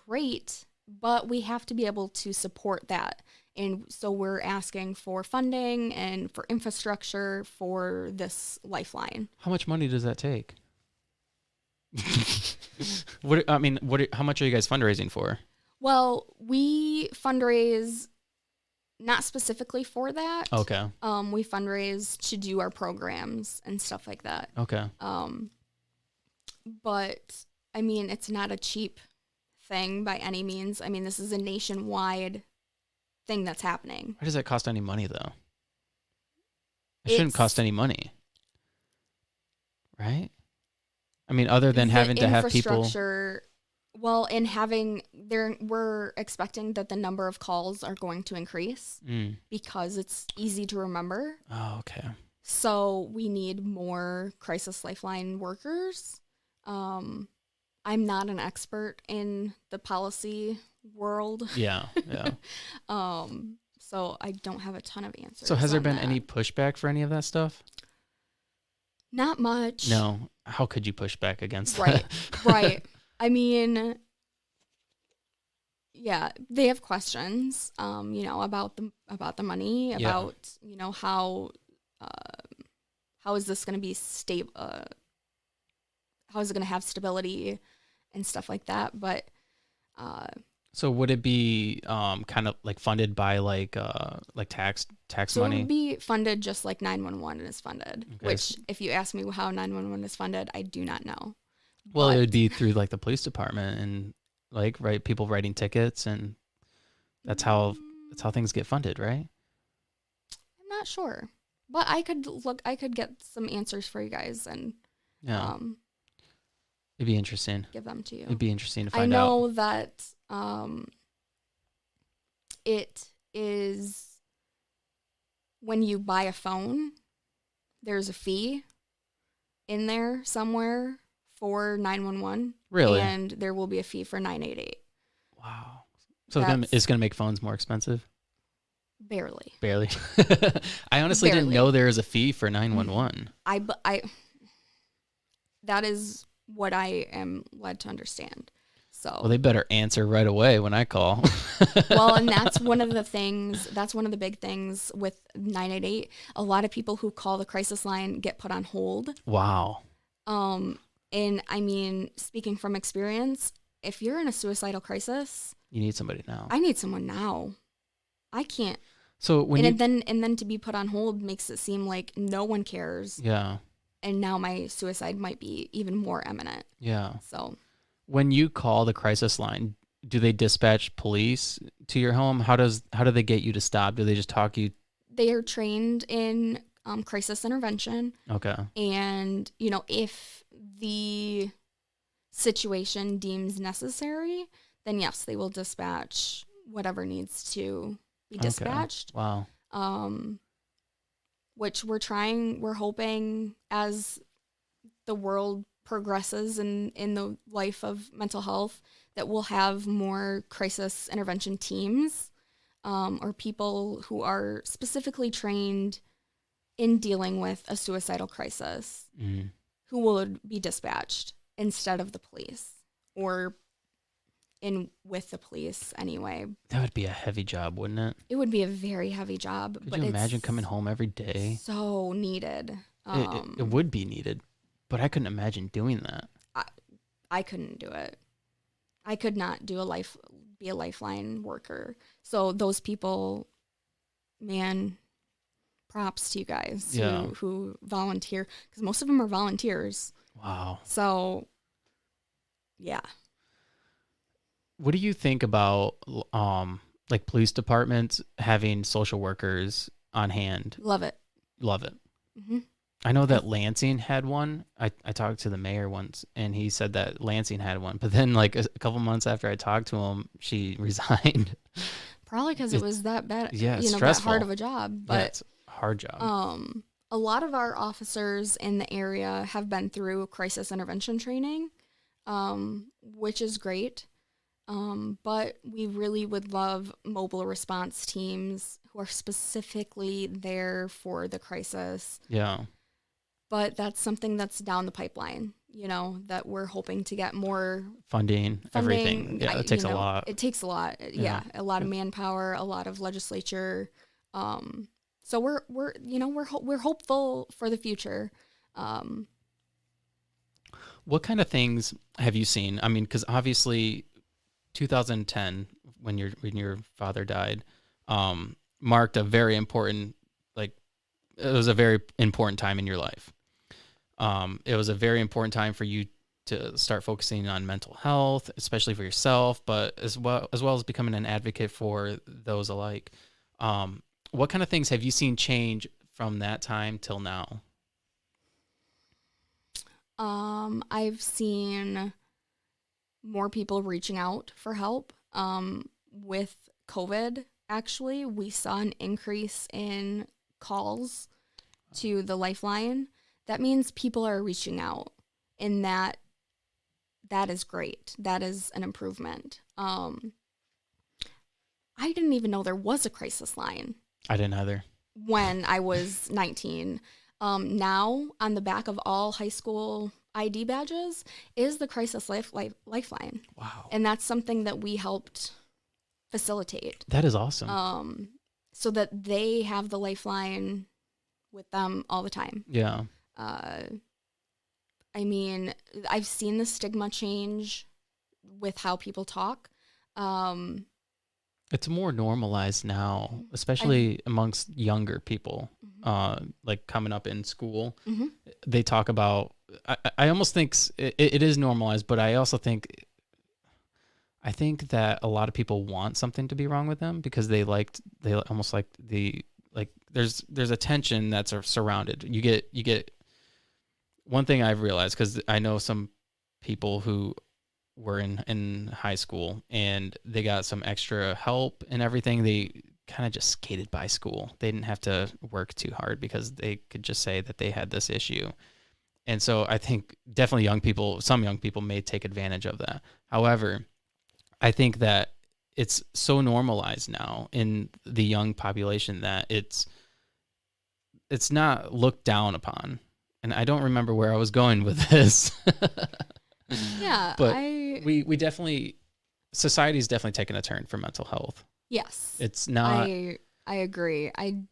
great, but we have to be able to support that. And so we're asking for funding and for infrastructure for this lifeline. How much money does that take? How much are you guys fundraising for? Well, we fundraise not specifically for that. Okay. We fundraise to do our programs and stuff like that. Okay. But I mean, it's not a cheap thing by any means. I mean, this is a nationwide thing that's happening. Why does that cost any money though? It shouldn't cost any money. Right? I mean, other than having to have people. Well, we're expecting that the number of calls are going to increase because it's easy to remember. Oh, okay. So we need more crisis lifeline workers. I'm not an expert in the policy world. Yeah. So I don't have a ton of answers. So has there been any pushback for any of that stuff? Not much. No. How could you push back against that? Right. I mean, yeah, they have questions, about the money, Yeah. about, how is this going to be stable, how is it going to have stability and stuff like that. But uh, So would it be kind of like funded by like tax so it money? would be funded just like 911 is funded, Okay. which if you ask me how 911 is funded, I do not know. Well, it But would be through like the police department and like people writing tickets, and that's how things get funded, right? I'm not sure. But I could get some answers for you guys and Yeah. um, It'd be interesting. give them to It'd you. be interesting to I find out. know that it is when you buy a phone, there's a fee in there somewhere for 911, Really? and there will be a fee for 988. Wow. So That's it's gonna make phones more expensive? barely. Barely. I honestly didn't Barely. know there was a fee for 911. I that is what I am led to understand. So, Well, they better answer right away when I call. well, and that's one of the things, that's one of the big things with 988. A lot of people who call the crisis line get put on hold. Wow. And I mean, speaking from experience, if you're in a suicidal crisis, You need somebody now. I need someone now. I can't. So when And then to be put on hold makes it seem like no one cares. yeah, And now my suicide might be even more imminent. yeah. So When you call the crisis line, do they dispatch police to your home? How do they get you to stop? Do they just talk you? they are trained in crisis intervention. Okay. And, if the situation deems necessary, then yes, they will dispatch whatever needs to be dispatched. Okay. Wow. Which we're hoping as the world progresses in the life of mental health that we'll have more crisis intervention teams or people who are specifically trained in dealing with a suicidal crisis who will be dispatched instead of the police or in with the police anyway. That would be a heavy job, wouldn't it? It would be a very heavy job. Could but you it's imagine coming home every day? so needed. It would be needed, but I couldn't imagine doing that. I couldn't do it. I could not be a lifeline worker. So those people, man, props to you guys who volunteer, because most of them are volunteers. Wow. So, yeah. What do you think about like police departments having social workers on hand? Love it. Love it. Mm-hmm. I know that Lansing had one. I talked to the mayor once, and he said that Lansing had one. But then, like a couple months after I talked to him, she resigned. Probably because it was that bad. Yeah, it's that stressful. hard of a job. But yeah, it's a hard job. a lot of our officers in the area have been through crisis intervention training, which is great. But we really would love mobile response teams who are specifically there for the crisis. Yeah. But that's something that's down the pipeline, that we're hoping to get more Funding. Everything. Yeah, it takes a lot. It takes a lot. Yeah, a lot of manpower, a lot of legislature. So we're hopeful for the future. What kind of things have you seen? I mean, because obviously 2010, when your father died, marked a very important, it was a very important time in your life. It was a very important time for you to start focusing on mental health, especially for yourself, but as well as becoming an advocate for those alike. What kind of things have you seen change from that time till now? I've seen more people reaching out for help. With COVID, actually, we saw an increase in calls to the Lifeline. That means people are reaching out, and that is great. That is an improvement. I didn't even know there was a crisis line. I didn't either. When I was 19. Now, on the back of all high school ID badges is the Crisis Lifeline. Wow. And that's something that we helped facilitate. That is awesome. So that they have the lifeline with them all the time. Yeah. I mean, I've seen the stigma change with how people talk. It's more normalized now, especially amongst younger people, like coming up in school. Mm-hmm. They talk about, I almost think it is normalized, but I also think that a lot of people want something to be wrong with them because they almost like there's a tension that's surrounded. You get one thing I've realized, because I know some people who were in high school and they got some extra help and everything. They kind of just skated by school. They didn't have to work too hard because they could just say that they had this issue. And so I think definitely some young people may take advantage of that. However, I think that it's so normalized now in the young population that it's not looked down upon. And I don't remember where I was going with this. Yeah, but we definitely, society's definitely taken a turn for mental health. Yes. It's not. I agree. I'm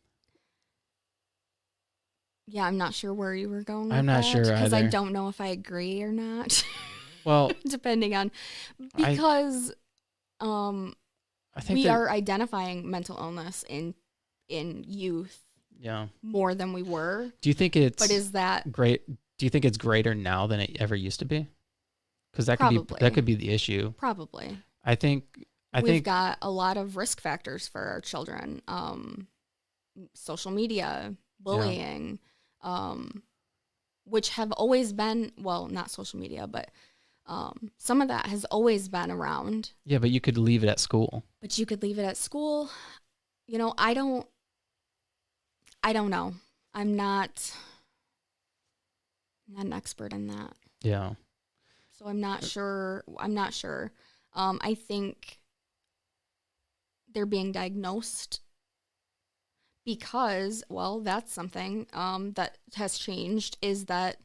not sure where you were going with I'm not that, sure because I either. don't know if I agree or not. Well, depending on, because I think we are identifying mental illness in youth, yeah, more than we were. Do you think it's But is that great? Do you think it's greater now than it ever used to be? Because that could be the issue. Probably. I think we've got a lot of risk factors for our children. Social media, bullying, which have always been, well, not social media, but some of that has always been around. Yeah, but you could leave it at school. You know, I don't know. I'm not an expert in that. Yeah. So I'm not sure. I think they're being diagnosed because, well, that's something that has changed, is that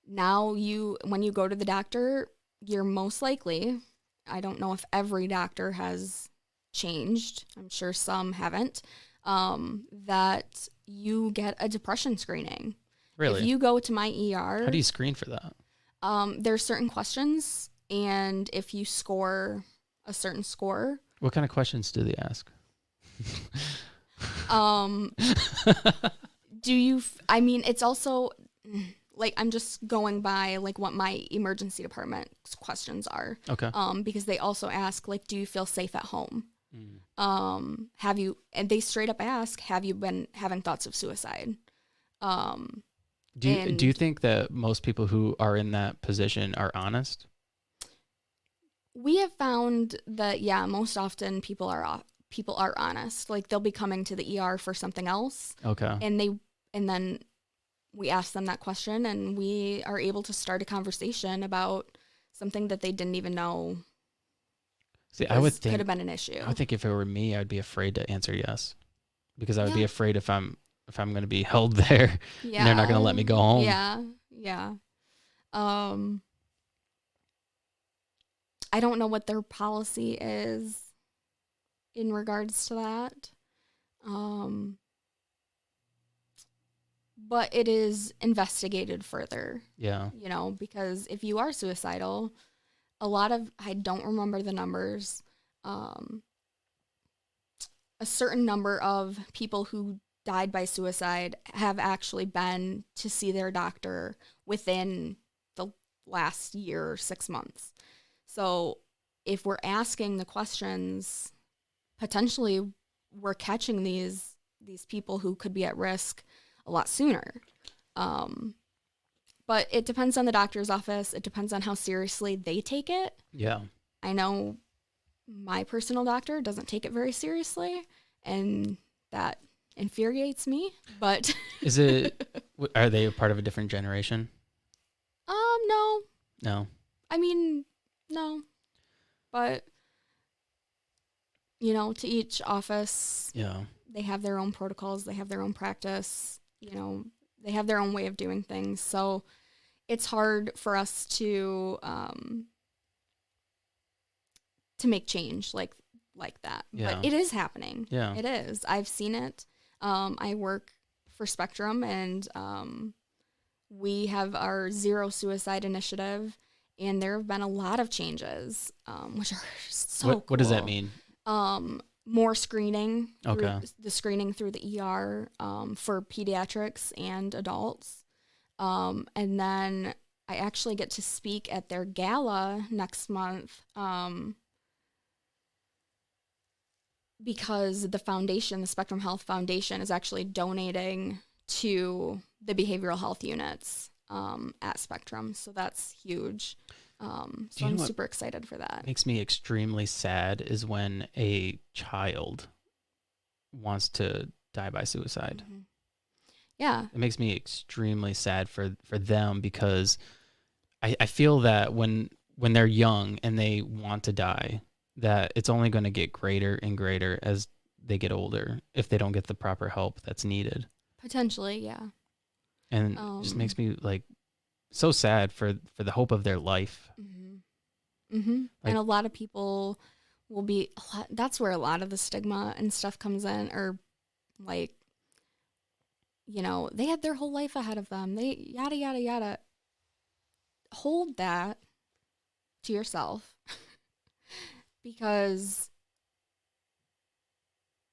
now when you go to the doctor, you're most likely, I don't know if every doctor has changed, I'm sure some haven't, that you get a depression screening. Really? If you go to my ER. How do you screen for that? There's certain questions, and if you score a certain score. What kind of questions do they ask? I mean, it's also, like, I'm just going by, like, what my emergency department questions are. Okay. Because they also ask, like, do you feel safe at home? And they straight up ask, have you been having thoughts of suicide? Do you think that most people who are in that position are honest? We have found that, yeah, most often people are honest. Like, they'll be coming to the ER for something else. Okay. And then we ask them that question, and we are able to start a conversation about something that they didn't even know. See, I would think could have been an issue. I think if it were me, I'd be afraid to answer yes, because I would be afraid if I'm going to be held there and they're not going to let me go home. Yeah. I don't know what their policy is in regards to that. But it is investigated further. Yeah. You know, because if you are suicidal, I don't remember the numbers, a certain number of people who died by suicide have actually been to see their doctor within the last year or 6 months. So if we're asking the questions, potentially we're catching these people who could be at risk a lot sooner. But it depends on the doctor's office. It depends on how seriously they take it. Yeah. I know my personal doctor doesn't take it very seriously, and that infuriates me. But are they a part of a different generation? No. No. I mean, no. But, you know, to each office, they have their own protocols, they have their own practice, you know, they have their own way of doing things. So it's hard for us to make change. Like, like that. Yeah. But it is happening. Yeah. It is. I've seen it. I work for Spectrum, and we have our Zero Suicide Initiative, and there have been a lot of changes, which are so cool. What does that mean? More screening, Okay. the screening through the ER for pediatrics and adults. And then I actually get to speak at their gala next month because the foundation, the Spectrum Health Foundation, is actually donating to the behavioral health units at Spectrum. So that's huge. So I'm super excited for that. Makes me extremely sad is when a child wants to die by suicide. Mm-hmm. Yeah. It makes me extremely sad for them because I feel that when they're young and they want to die, that it's only going to get greater and greater as they get older if they don't get the proper help that's needed. Potentially, yeah. And it just makes me like so sad for the hope of their life. Mm-hmm. Mm-hmm. Like, and a lot of people will be, that's where a lot of the stigma and stuff comes in, or like, you know, they had their whole life ahead of them. They yada, yada, yada. Hold that to yourself because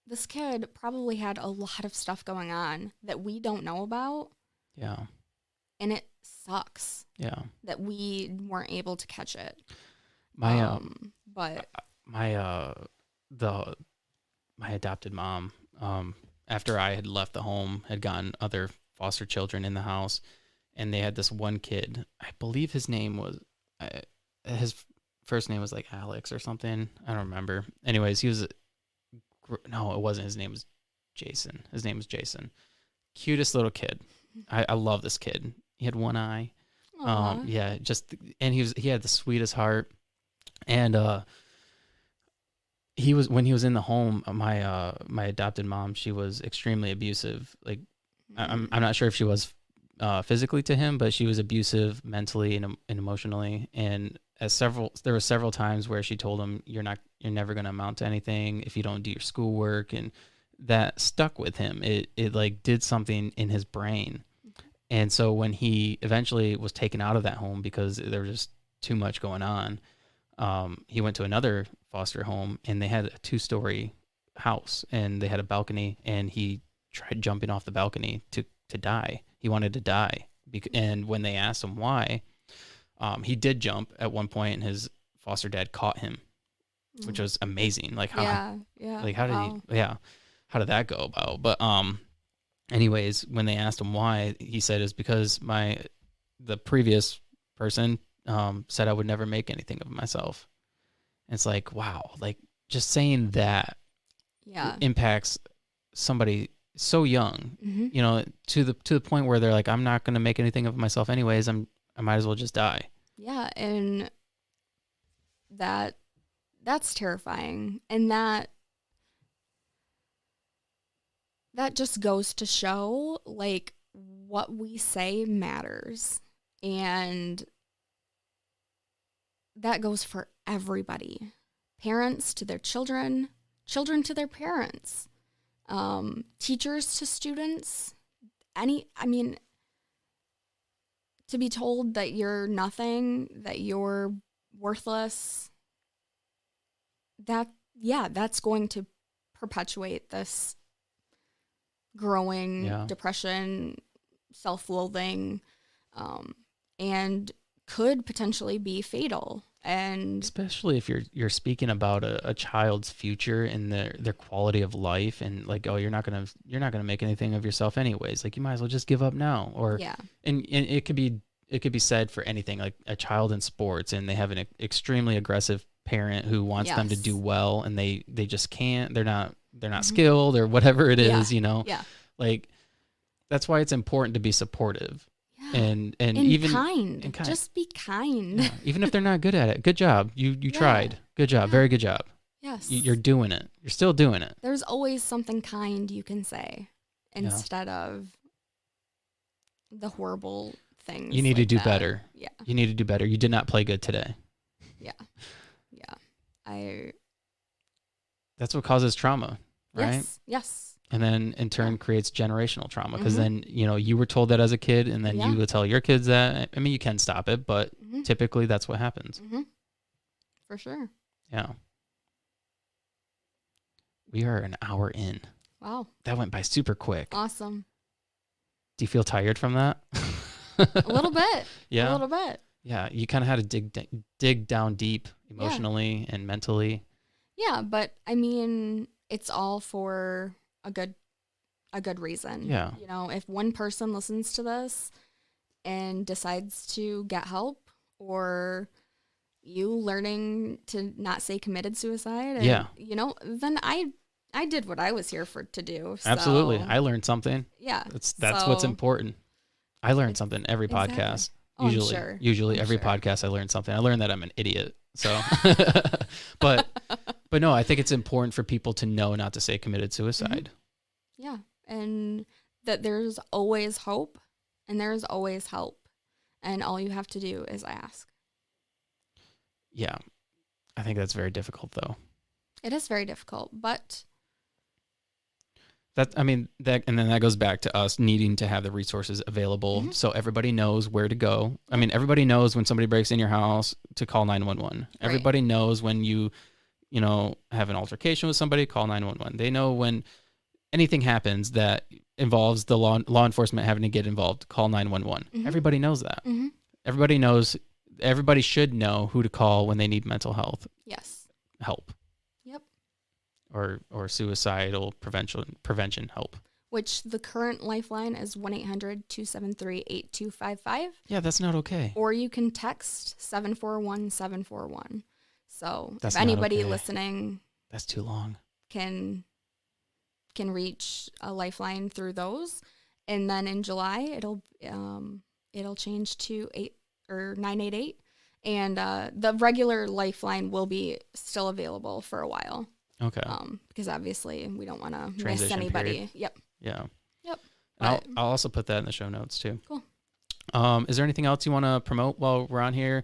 this kid probably had a lot of stuff going on that we don't know about. Yeah. And it sucks. Yeah. That we weren't able to catch it. My adopted mom, after I had left the home, had gotten other foster children in the house, and they had this one kid. I believe his name was his first name was like Alex or something. I don't remember. Anyways, he was no, it wasn't. His name was Jason. His name was Jason. Cutest little kid. I love this kid. He had one eye. Yeah, and he had the sweetest heart. And when he was in the home, my adopted mom, she was extremely abusive. Like I'm not sure if she was physically to him, but she was abusive mentally and emotionally. And there were several times where she told him, you're never going to amount to anything if you don't do your schoolwork. And that stuck with him. It like did something in his brain. And so when he eventually was taken out of that home because there was just too much going on, he went to another foster home, and they had a 2-story house, and they had a balcony, and he tried jumping off the balcony to die. He wanted to die. And when they asked him why, he did jump at one point, and his foster dad caught him, which was amazing. Like how, like how did that go about? But anyways, when they asked him why, he said it's because the previous person said I would never make anything of myself. And it's like, wow, like just saying that impacts somebody so young, you know, to the point where they're like, I'm not going to make anything of myself anyways. I might as well just die. Yeah. And that's terrifying. And that just goes to show like what we say matters. And that goes for everybody. Parents to their children, children to their parents, teachers to students. To be told that you're nothing, that you're worthless, that's going to perpetuate this growing depression, self-loathing, and could potentially be fatal. And especially if you're speaking about a child's future and their quality of life, and like, oh, you're not gonna make anything of yourself anyways. Like, you might as well just give up now. Or and it could be said for anything, like a child in sports, and they have an extremely aggressive parent who wants them to do well, and they just can't. They're not skilled or whatever it is, you know. Yeah. Like, that's why it's important to be supportive. And even kind. Just be kind. Yeah. Even if they're not good at it. Good job. You tried. Good job. Very good job. Yes. You're doing it. You're still doing it. There's always something kind you can say instead of the horrible things. You need to do better. Yeah. You need to do better. You did not play good today. Yeah. Yeah. That's what causes trauma, right? Yes. And then in turn creates generational trauma because Mm-hmm. then, you were told that as a kid and then you would tell your kids that. I mean, you can stop it, but typically that's what happens. Mm-hmm. For sure. Yeah. We are an hour in. Wow. That went by super quick. Awesome. Do you feel tired from that? A little bit. Yeah. A little bit. Yeah. You kind of had to dig down deep emotionally and mentally. Yeah, but I mean, it's all for a good reason. Yeah. If one person listens to this and decides to get help, or you learning to not say committed suicide, and, then I did what I was here to do. So, absolutely. I learned something. Yeah. That's what's important. I learned something every exactly. podcast. Oh, Usually I'm every sure. podcast I learned something. I learned that I'm an idiot. So, but no, I think it's important for people to know not to say committed suicide. Yeah. And that there's always hope and there's always help. And all you have to do is ask. Yeah. I think that's very difficult though. It is very difficult, but and then that goes back to us needing to have the resources available so everybody knows where to go. I mean, everybody knows when somebody breaks in your house to call 911. Right. Everybody knows when you have an altercation with somebody, call 911. They know when anything happens that involves the law enforcement having to get involved, call 911. Everybody knows that. Everybody knows. Everybody should know who to call when they need mental health help. Yep. Or suicidal prevention help. Which the current lifeline is 1-800-273-8255. Yeah, that's not okay. Or you can text 741-741. So that's if anybody listening, that's too long, can reach a lifeline through those. And then in July it'll change to 988. And the regular lifeline will be still available for a while. Okay. Because obviously we don't want to miss Transition anybody. period. Yep. Yeah. Yep. I'll also put that in the show notes too. Cool. Is there anything else you want to promote while we're on here?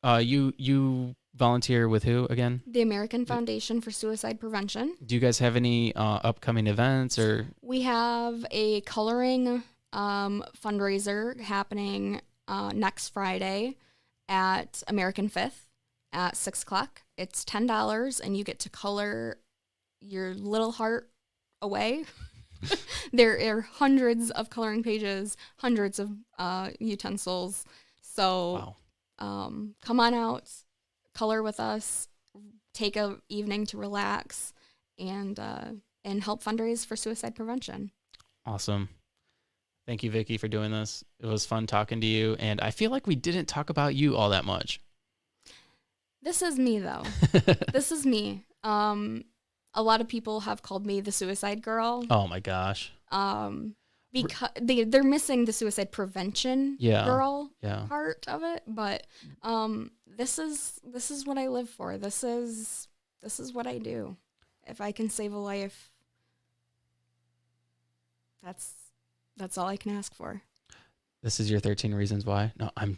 You volunteer with who again? The American Foundation for Suicide Prevention. Do you guys have any upcoming events or? We have a coloring fundraiser happening next Friday at American Fifth at 6:00. It's $10 and you get to color your little heart away. There are hundreds of coloring pages, hundreds of utensils. So come on out, color with us, take an evening to relax, and help fundraise for suicide prevention. Awesome. Thank you, Vicky, for doing this. It was fun talking to you, and I feel like we didn't talk about you all that much. This is me, though. This is me. A lot of people have called me the suicide girl. Oh my gosh. Because they're missing the suicide prevention girl part of it. But this is what I live for. This is what I do. If I can save a life, that's all I can ask for. This is your 13 Reasons Why? No, I'm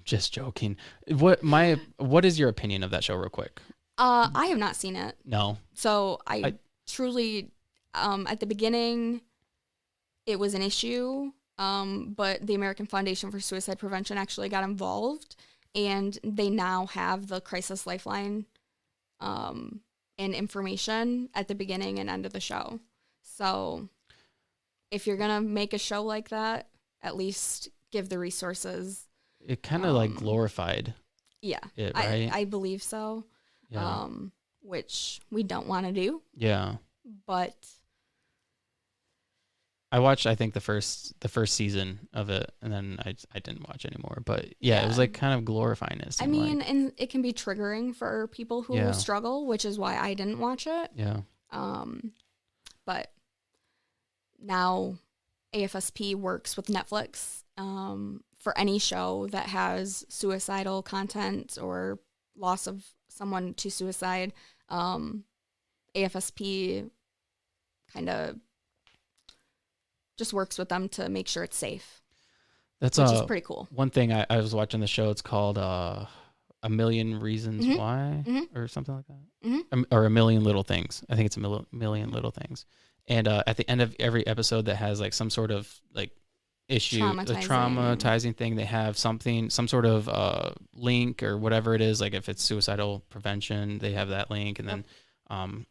just joking. What is your opinion of that show real quick? I have not seen it. No. So I truly, at the beginning, it was an issue, but the American Foundation for Suicide Prevention actually got involved, and they now have the crisis lifeline and information at the beginning and end of the show. So if you're going to make a show like that, at least give the resources. It kind of like glorified. Yeah. It, right? I believe so. Yeah. Which we don't want to do. Yeah. But I watched, I think, the first season of it, and then I didn't watch anymore. But yeah, it was like kind of glorifying it. I mean, and it can be triggering for people who struggle, which is why I didn't watch it. Yeah. But now AFSP works with Netflix for any show that has suicidal content or loss of someone to suicide. AFSP kind of just works with them to make sure it's safe. Which is pretty cool. One thing I was watching the show. It's called A Million Reasons Mhm. Why Mhm. or something like that. Mhm. Or A Million Little Things. I think it's Million Little Things. And at the end of every episode that has like some sort of like issue, a Traumatizing. traumatizing thing, they have something, some sort of link or whatever it is. Like if it's suicidal prevention, they have that link, and Yep. then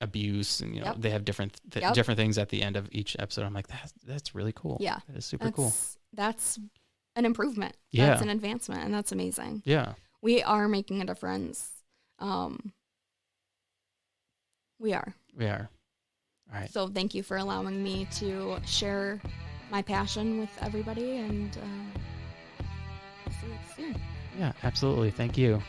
abuse, and Yep. they have different Yep. different things at the end of each episode. I'm like, that's really cool. Yeah. That is super cool. That's an improvement. Yeah. That's an advancement, and that's amazing. Yeah. We are making a difference. We are. We are. All right. So thank you for allowing me to share my passion with everybody, and see you soon. Yeah, absolutely. Thank you.